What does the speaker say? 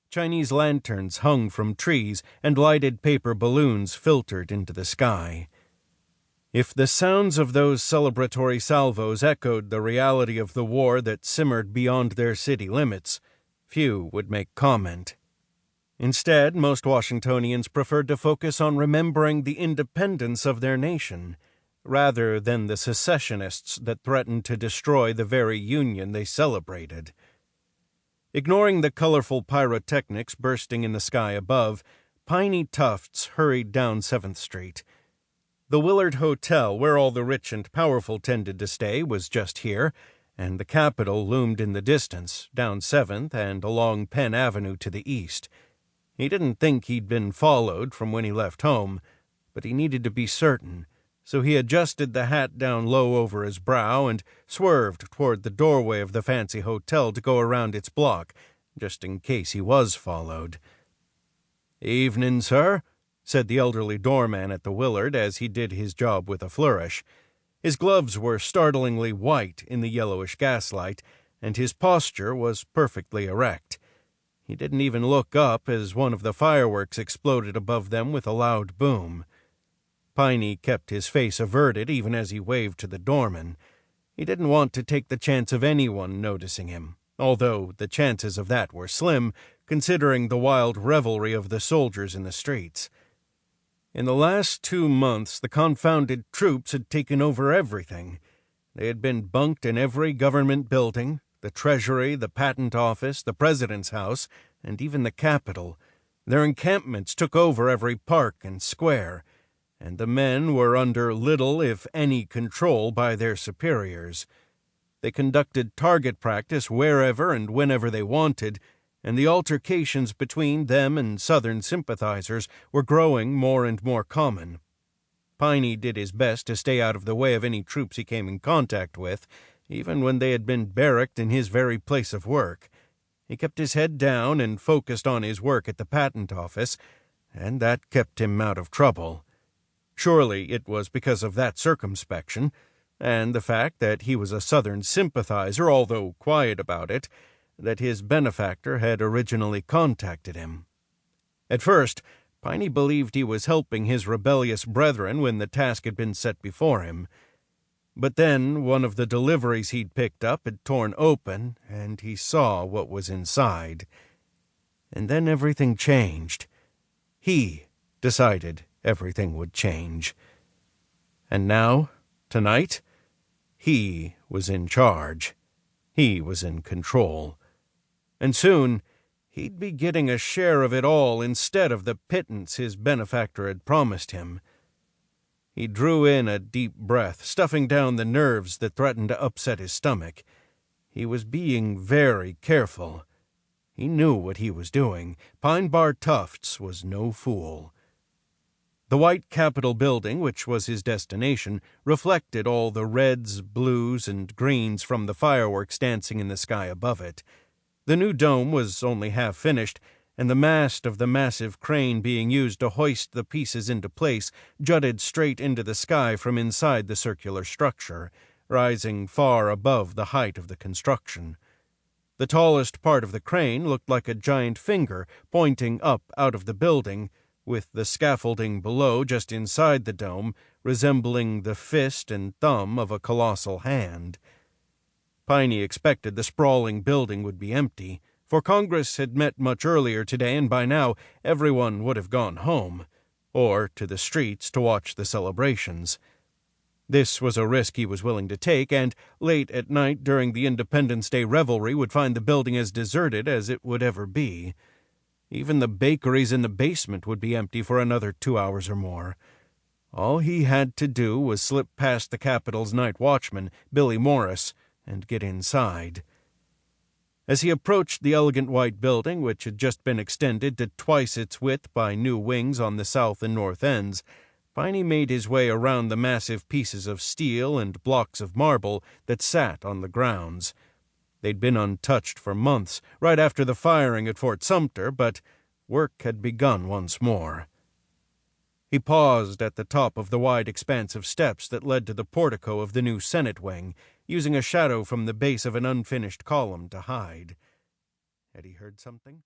Chinese lanterns hung from trees, and lighted paper balloons filtered into the sky. If the sounds of those celebratory salvos echoed the reality of the war that simmered beyond their city limits, few would make comment. Instead, most Washingtonians preferred to focus on remembering the independence of their nation, rather than the secessionists that threatened to destroy the very Union they celebrated. Ignoring the colorful pyrotechnics bursting in the sky above, Piney Tufts hurried down 7th Street. The Willard Hotel, where all the rich and powerful tended to stay, was just here, and the Capitol loomed in the distance, down 7th and along Penn Avenue to the east. He didn't think he'd been followed from when he left home, but he needed to be certain, so he adjusted the hat down low over his brow and swerved toward the doorway of the fancy hotel to go around its block, just in case he was followed. "Evening, sir," said the elderly doorman at the Willard as he did his job with a flourish. His gloves were startlingly white in the yellowish gaslight, and his posture was perfectly erect. He didn't even look up as one of the fireworks exploded above them with a loud boom. Piney kept his face averted even as he waved to the doorman. He didn't want to take the chance of anyone noticing him, although the chances of that were slim, considering the wild revelry of the soldiers in the streets. In the last 2 months, the confounded troops had taken over everything. They had been bunked in every government building, the Treasury, the Patent Office, the President's House, and even the Capitol. Their encampments took over every park and square, and the men were under little, if any, control by their superiors. They conducted target practice wherever and whenever they wanted, and the altercations between them and Southern sympathizers were growing more and more common. Piney did his best to stay out of the way of any troops he came in contact with, even when they had been barracked in his very place of work. He kept his head down and focused on his work at the Patent Office, and that kept him out of trouble. Surely it was because of that circumspection, and the fact that he was a Southern sympathizer, although quiet about it, that his benefactor had originally contacted him. At first, Piney believed he was helping his rebellious brethren when the task had been set before him. But then one of the deliveries he'd picked up had torn open, and he saw what was inside. And then everything changed. He decided everything would change. And now, tonight, he was in charge. He was in control. And soon, he'd be getting a share of it all instead of the pittance his benefactor had promised him. He drew in a deep breath, stuffing down the nerves that threatened to upset his stomach. He was being very careful. He knew what he was doing. Pine Bar Tufts was no fool. The white Capitol building, which was his destination, reflected all the reds, blues, and greens from the fireworks dancing in the sky above it. The new dome was only half finished, and the mast of the massive crane being used to hoist the pieces into place jutted straight into the sky from inside the circular structure, rising far above the height of the construction. The tallest part of the crane looked like a giant finger pointing up out of the building, with the scaffolding below just inside the dome resembling the fist and thumb of a colossal hand. Piney expected the sprawling building would be empty, for Congress had met much earlier today, and by now everyone would have gone home, or to the streets to watch the celebrations. This was a risk he was willing to take, and late at night during the Independence Day revelry would find the building as deserted as it would ever be. Even the bakeries in the basement would be empty for another 2 hours or more. All he had to do was slip past the Capitol's night watchman, Billy Morris, and get inside. As he approached the elegant white building, which had just been extended to twice its width by new wings on the south and north ends, Piney made his way around the massive pieces of steel and blocks of marble that sat on the grounds. They'd been untouched for months, right after the firing at Fort Sumter, but work had begun once more. He paused at the top of the wide expanse of steps that led to the portico of the new Senate wing, using a shadow from the base of an unfinished column to hide. Had he heard something?